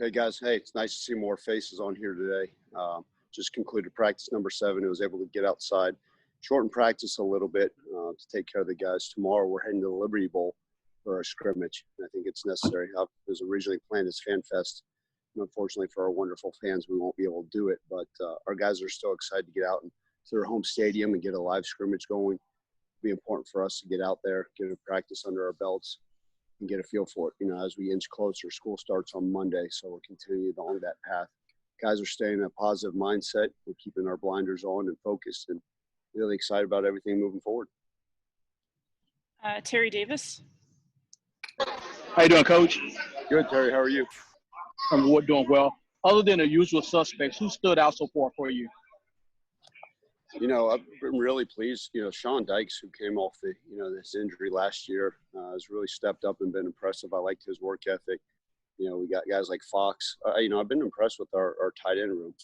Hey, guys. Hey, it's nice to see more faces on here today. Just concluded practice number 7. I was able to get outside, shorten practice a little bit to take care of the guys. Tomorrow we're heading to the Liberty Bowl for our scrimmage. And I think it's necessary. It was originally planned as Fan Fest. And unfortunately for our wonderful fans, we won't be able to do it. But our guys are still excited to get out to their home stadium and get a live scrimmage going. It'll be important for us to get out there, get a practice under our belts, and get a feel for it, as we inch closer. School starts on Monday, so we'll continue along that path. Guys are staying in a positive mindset. We're keeping our blinders on and focused, and really excited about everything moving forward. Terry Davis. How you doing, Coach? Good, Terry. How are you? I'm doing well. Other than the usual suspects, who stood out so far for you? I've been really pleased. Sean Dykes, who came off this injury last year, has really stepped up and been impressive. I liked his work ethic. We got guys like Fox. I've been impressed with our tight end room.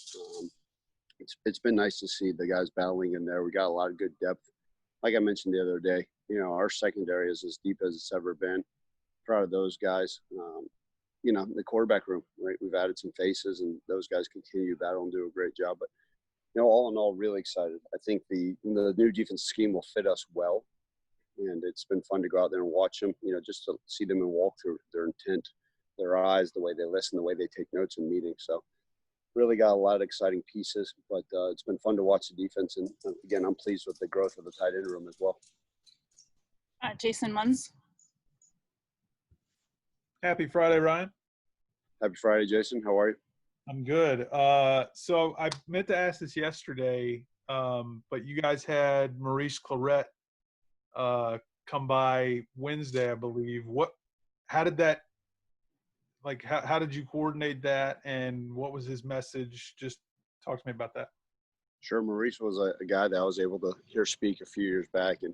It's been nice to see the guys battling in there. We got a lot of good depth. Like I mentioned the other day, our secondary is as deep as it's ever been. Proud of those guys. The quarterback room, right? We've added some faces, and those guys continue to battle and do a great job. But all in all, really excited. I think the new defense scheme will fit us well, and it's been fun to go out there and watch them, just to see them and walk through their intent, their eyes, the way they listen, the way they take notes in meetings. So really got a lot of exciting pieces, but it's been fun to watch the defense. And again, I'm pleased with the growth of the tight end room as well. Jason Munns. Happy Friday, Ryan. Happy Friday, Jason. How are you? I'm good. So I meant to ask this yesterday, but you guys had Maurice Clarett come by Wednesday, I believe. How did that, how did you coordinate that, and what was his message? Just talk to me about that. Sure. Maurice was a guy that I was able to hear speak a few years back, and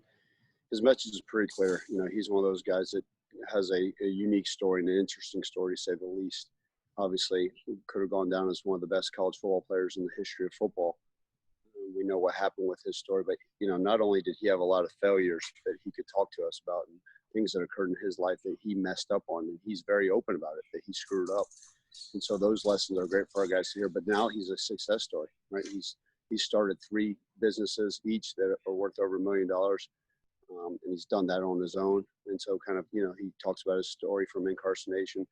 his message is pretty clear. He's one of those guys that has a unique story and an interesting story, to say the least. Obviously, he could have gone down as one of the best college football players in the history of football. We know what happened with his story, but, not only did he have a lot of failures that he could talk to us about and things that occurred in his life that he messed up on, and he's very open about it, that he screwed up. And so those lessons are great for our guys to hear. But now he's a success story, right? He started 3 businesses, each that are worth over $1 million. And he's done that on his own. And so he talks about his story from incarceration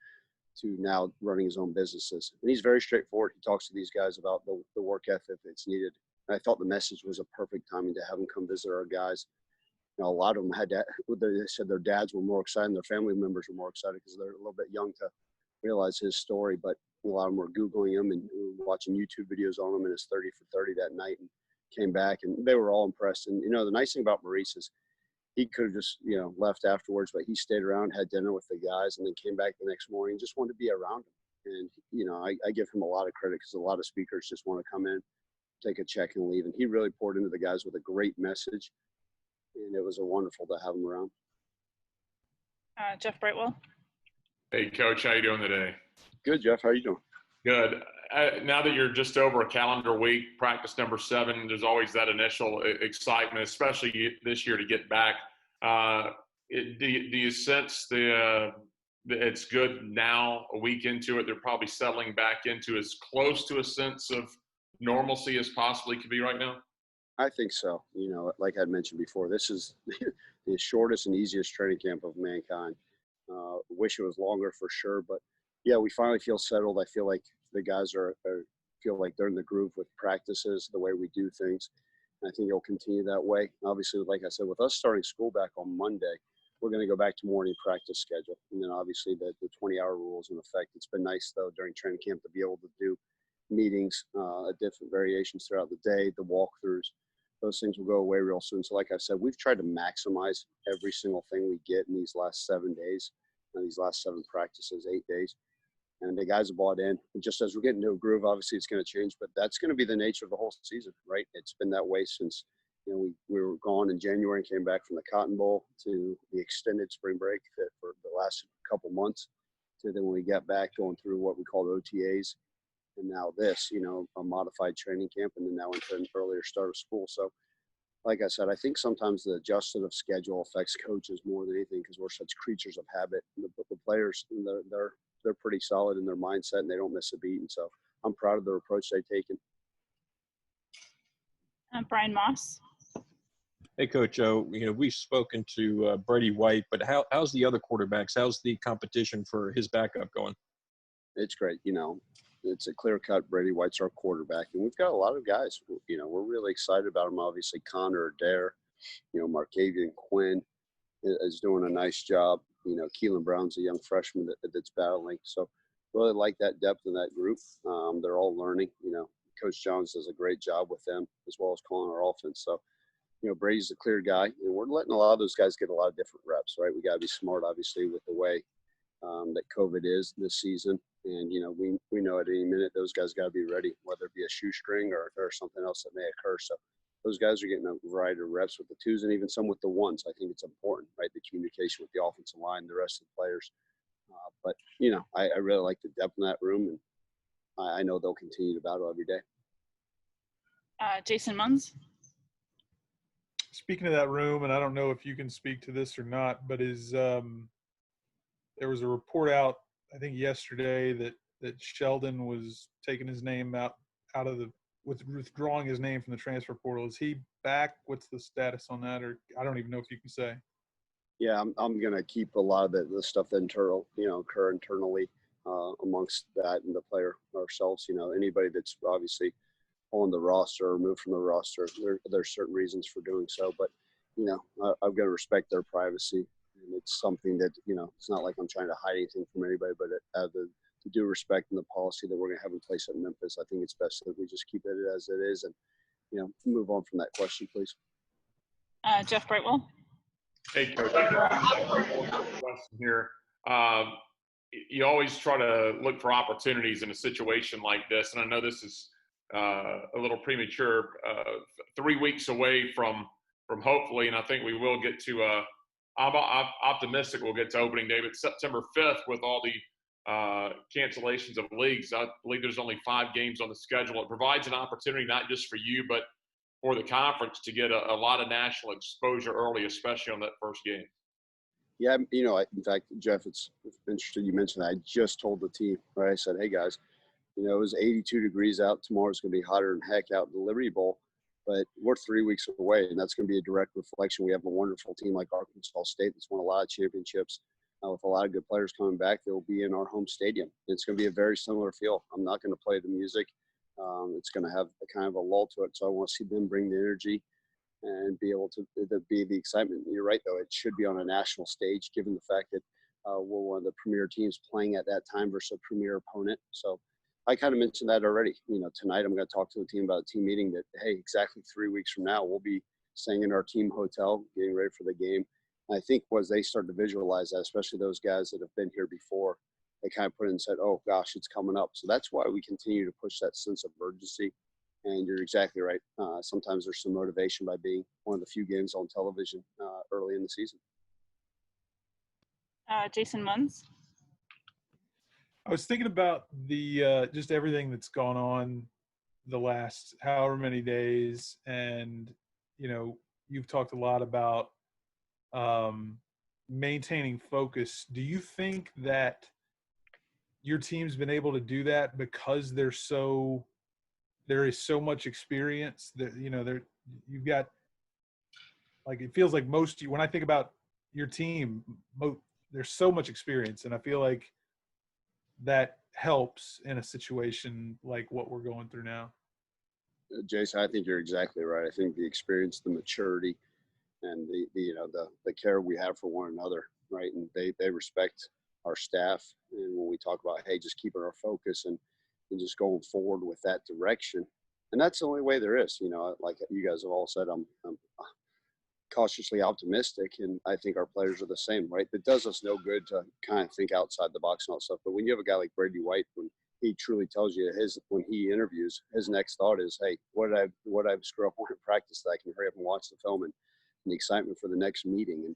to now running his own businesses. And he's very straightforward. He talks to these guys about the work ethic that's needed. And I thought the message was a perfect timing to have him come visit our guys. A lot of them they said their dads were more excited and their family members were more excited because they're a little bit young to realize his story. But a lot of them were Googling him and watching YouTube videos on him in his 30 for 30 that night, and came back, and they were all impressed. And, the nice thing about Maurice is he could have just, left afterwards, but he stayed around, had dinner with the guys, and then came back the next morning, just wanted to be around him. And, I give him a lot of credit because a lot of speakers just want to come in, take a check, and leave. And he really poured into the guys with a great message, and it was wonderful to have him around. Jeff Brightwell. Hey, Coach, how you doing today? Good, Jeff. How are you doing? Good. Now that you're just over a calendar week, practice number 7, there's always that initial excitement, especially this year to get back. Do you sense it's good now, a week into it, they're probably settling back into as close to a sense of normalcy as possibly could be right now? I think so. Like I mentioned before, this is the shortest and easiest training camp of mankind. Wish it was longer for sure, but yeah, we finally feel settled. I feel like the guys feel like they're in the groove with practices, the way we do things. And I think it'll continue that way. Obviously, like I said, with us starting school back on Monday, we're going to go back to morning practice schedule. And then obviously the 20-hour rule is in effect. It's been nice, though, during training camp to be able to do meetings at different variations throughout the day, the walkthroughs. Those things will go away real soon. So like I said, we've tried to maximize every single thing we get in these last 7 days, these last 7 practices, 8 days. And the guys have bought in. And just as we're getting into a groove, obviously it's going to change, but that's going to be the nature of the whole season, right? It's been that way since we were gone in January and came back from the Cotton Bowl to the extended spring break for the last couple months to then when we got back going through what we call the OTAs. And now this, a modified training camp, and then now into an earlier start of school. So, like I said, I think sometimes the adjustment of schedule affects coaches more than anything because we're such creatures of habit. The players, they're pretty solid in their mindset and they don't miss a beat. And so I'm proud of their approach they've taken. Brian Moss. Hey, Coach. We've spoken to Brady White, but how's the other quarterbacks? How's the competition for his backup going? It's great. It's a clear cut. Brady White's our quarterback, and we've got a lot of guys. We're really excited about them. Obviously, Connor Adair, Markavian Quinn is doing a nice job. Keelan Brown's a young freshman that's battling. So really like that depth in that group. They're all learning. Coach Jones does a great job with them as well as calling our offense. So, Brady's the clear guy, and we're letting a lot of those guys get a lot of different reps, right? We got to be smart, obviously, with the way that COVID is this season. And, we know at any minute those guys got to be ready, whether it be a shoestring or something else that may occur. So those guys are getting a variety of reps with the twos and even some with the ones. I think it's important, right? The communication with the offensive line, the rest of the players. But, I really like the depth in that room, and I know they'll continue to battle every day. Jason Munns. Speaking of that room, and I don't know if you can speak to this or not, but there was a report out, I think yesterday, that Sheldon was taking his name out of the withdrawing his name from the transfer portal. Is he back? What's the status on that? Or I don't even know if you can say. Yeah, I'm going to keep a lot of the stuff that occur internally amongst that and the player ourselves. Anybody that's obviously on the roster or moved from the roster, there's certain reasons for doing so. But, I've got to respect their privacy. And it's something that, it's not like I'm trying to hide anything from anybody, but the due respect and the policy that we're going to have in place at Memphis, I think it's best that we just keep it as it is and, move on from that question, please. Jeff Brightwell. Hey, Coach. Question here. You always try to look for opportunities in a situation like this, and I know this is a little premature. 3 weeks away from hopefully, and I think we will get to. I'm optimistic we'll get to opening day, but September 5th with all the cancellations of leagues, I believe there's only 5 games on the schedule. It provides an opportunity not just for you, but for the conference to get a lot of national exposure early, especially on that first game. Yeah, in fact, Jeff, it's interesting you mentioned that. I just told the team, right? I said, hey, guys, it was 82 degrees out. Tomorrow's going to be hotter than heck out in the Liberty Bowl. But we're 3 weeks away, and that's going to be a direct reflection. We have a wonderful team like Arkansas State that's won a lot of championships with a lot of good players coming back. They'll be in our home stadium. It's going to be a very similar feel. I'm not going to play the music. It's going to have a kind of a lull to it. So I want to see them bring the energy and be able to be the excitement. You're right, though. It should be on a national stage, given the fact that we're one of the premier teams playing at that time versus a premier opponent. So I kind of mentioned that already. Tonight I'm going to talk to the team about a team meeting that, hey, exactly 3 weeks from now, we'll be staying in our team hotel, getting ready for the game. And I think as they start to visualize that, especially those guys that have been here before, they kind of put it and said, oh, gosh, it's coming up. So that's why we continue to push that sense of urgency. And you're exactly right. Sometimes there's some motivation by being one of the few games on television early in the season. Jason Munns. I was thinking about the just everything that's gone on the last however many days, and you've talked a lot about maintaining focus. Do you think that your team's been able to do that because there is so much experience that you've got, like, it feels like when I think about your team, there's so much experience, and I feel like that helps in a situation like what we're going through now. Jason, I think you're exactly right. I think the experience, the maturity, and the care we have for one another, right? And they respect our staff. And when we talk about, hey, just keeping our focus and just going forward with that direction, and that's the only way there is. Like you guys have all said, I'm cautiously optimistic, and I think our players are the same, right? It does us no good to kind of think outside the box and all that stuff. But when you have a guy like Brady White, when he truly tells you when he interviews, his next thought is, hey, what did I screw up on in practice that I can hurry up and watch the film and the excitement for the next meeting and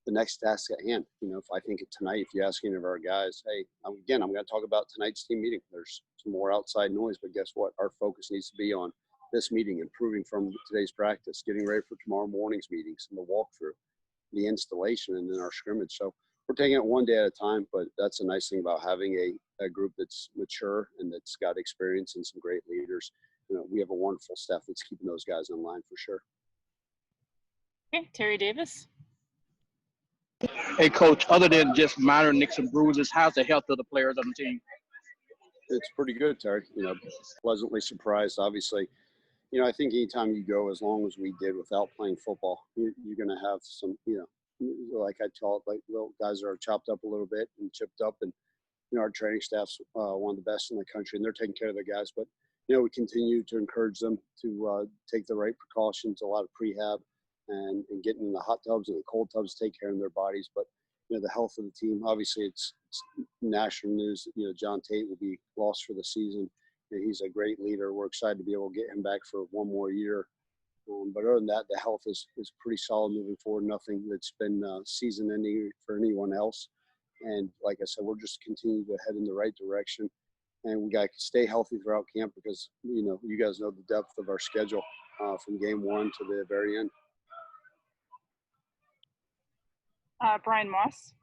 the next task at hand. If I think tonight, if you ask any of our guys, hey, I'm going to talk about tonight's team meeting. There's some more outside noise, but guess what? Our focus needs to be on this meeting, improving from today's practice, getting ready for tomorrow morning's meetings and the walkthrough, the installation, and then our scrimmage. So we're taking it one day at a time, but that's a nice thing about having a group that's mature and that's got experience and some great leaders. You know, we have a wonderful staff that's keeping those guys in line for sure. Okay, Terry Davis. Hey, Coach, other than just minor nicks and bruises, how's the health of the players on the team? It's pretty good, Terry. You know, pleasantly surprised. Obviously, you know, I think anytime you go, as long as we did without playing football, you're going to have some, you know, like I tell it, like little guys are chopped up a little bit and chipped up. And, you know, our training staff's one of the best in the country, and they're taking care of the guys. But, you know, we continue to encourage them to take the right precautions, a lot of prehab, and getting in the hot tubs and the cold tubs, take care of their bodies. But, you know, the health of the team, obviously it's national news. You know, John Tate will be lost for the season. And he's a great leader. We're excited to be able to get him back for one more year. But other than that, the health is pretty solid moving forward. Nothing that's been season-ending for anyone else. And like I said, we're just continuing to head in the right direction. And we got to stay healthy throughout camp because, you know, you guys know the depth of our schedule from game one to the very end. Brian Moss.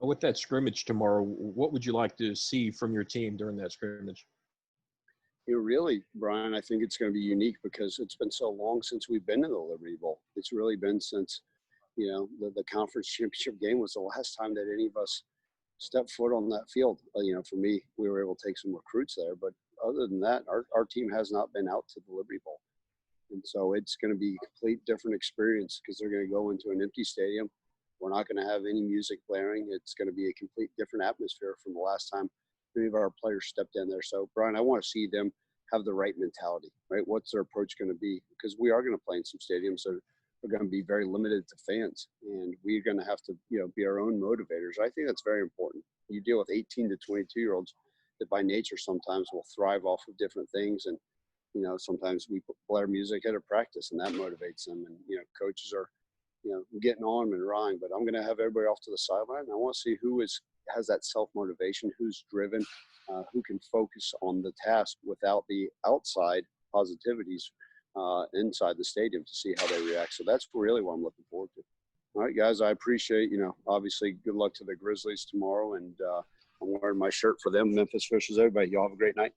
With that scrimmage tomorrow, what would you like to see from your team during that scrimmage? You know, really, Brian, I think it's going to be unique because it's been so long since we've been in the Liberty Bowl. It's really been since, you know, the conference championship game was the last time that any of us stepped foot on that field. You know, for me, we were able to take some recruits there. But other than that, our team has not been out to the Liberty Bowl. And so it's going to be a complete different experience because they're going to go into an empty stadium. We're not going to have any music blaring. It's going to be a complete different atmosphere from the last time many of our players stepped in there. So, Brian, I want to see them have the right mentality, right? What's their approach going to be? Because we are going to play in some stadiums that are going to be very limited to fans, and we're going to have to, you know, be our own motivators. I think that's very important. You deal with 18 to 22-year-olds that by nature sometimes will thrive off of different things, and, you know, sometimes we play our music at a practice, and that motivates them. And, you know, coaches are, you know, getting on and rhyme, but I'm going to have everybody off to the sideline. I want to see who has that self-motivation, who's driven, who can focus on the task without the outside positivities inside the stadium to see how they react. So that's really what I'm looking forward to. All right, guys, I appreciate, you know, obviously good luck to the Grizzlies tomorrow, and I'm wearing my shirt for them, Memphis Fishers. Everybody, y'all have a great night.